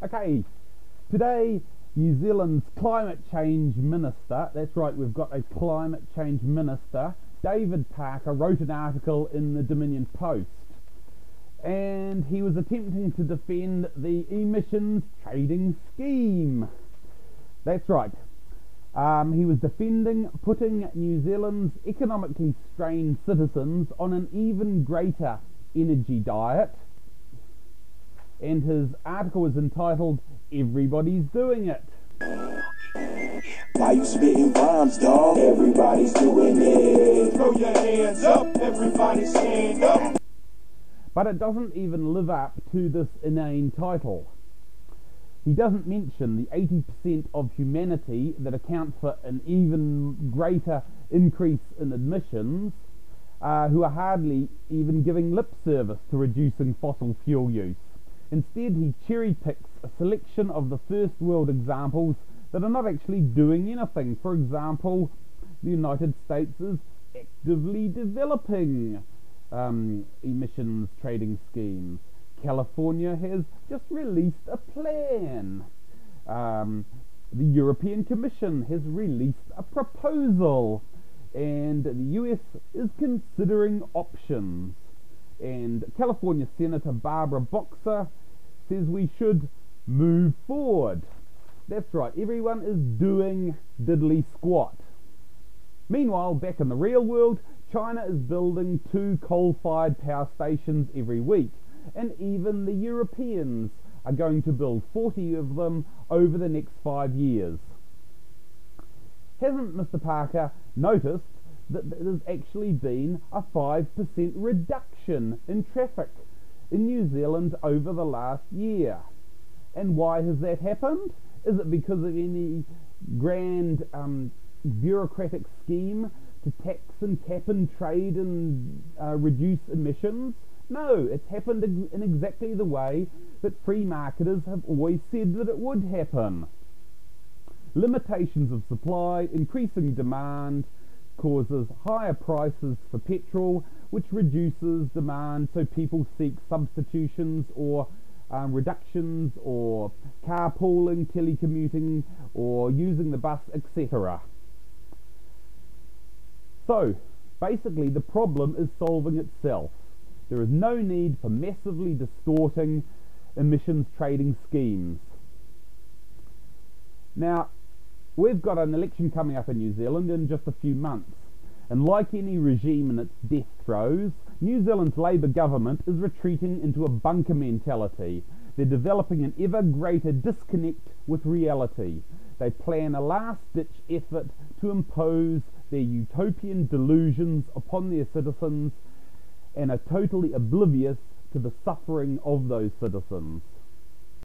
Okay, today New Zealand's climate change minister, that's right, we've got a climate change minister, David Parker, wrote an article in the Dominion Post, and he was attempting to defend the emissions trading scheme. That's right. He was defending putting New Zealand's economically strained citizens on an even greater energy diet, and his article was entitled "Everybody's Doing It." Why you spitting rhymes, dog? Everybody's doing it. Throw your hands up, everybody stand up. But it doesn't even live up to this inane title. He doesn't mention the 80% of humanity that account for an even greater increase in emissions, who are hardly even giving lip service to reducing fossil fuel use. Instead, he cherry-picks a selection of the first world examples that are not actually doing anything. For example, the United States is actively developing emissions trading schemes. California has just released a plan. The European Commission has released a proposal, and the US is considering options. And California Senator Barbara Boxer says we should move forward. That's right, everyone is doing diddly squat. Meanwhile, back in the real world, China is building 2 coal-fired power stations every week, and even the Europeans are going to build 40 of them over the next 5 years. Hasn't Mr. Parker noticed that there's actually been a 5% reduction in traffic in New Zealand over the last year? And why has that happened? Is it because of any grand bureaucratic scheme to tax and cap and trade and reduce emissions? No, it's happened in exactly the way that free marketers have always said that it would happen. Limitations of supply, increasing demand, causes higher prices for petrol, which reduces demand, so people seek substitutions or reductions, or carpooling, telecommuting, or using the bus, etc. So, basically the problem is solving itself. There is no need for massively distorting emissions trading schemes. Now, we've got an election coming up in New Zealand in just a few months, and like any regime in its death throes, New Zealand's Labour government is retreating into a bunker mentality. They're developing an ever greater disconnect with reality. They plan a last-ditch effort to impose their utopian delusions upon their citizens, and are totally oblivious to the suffering of those citizens.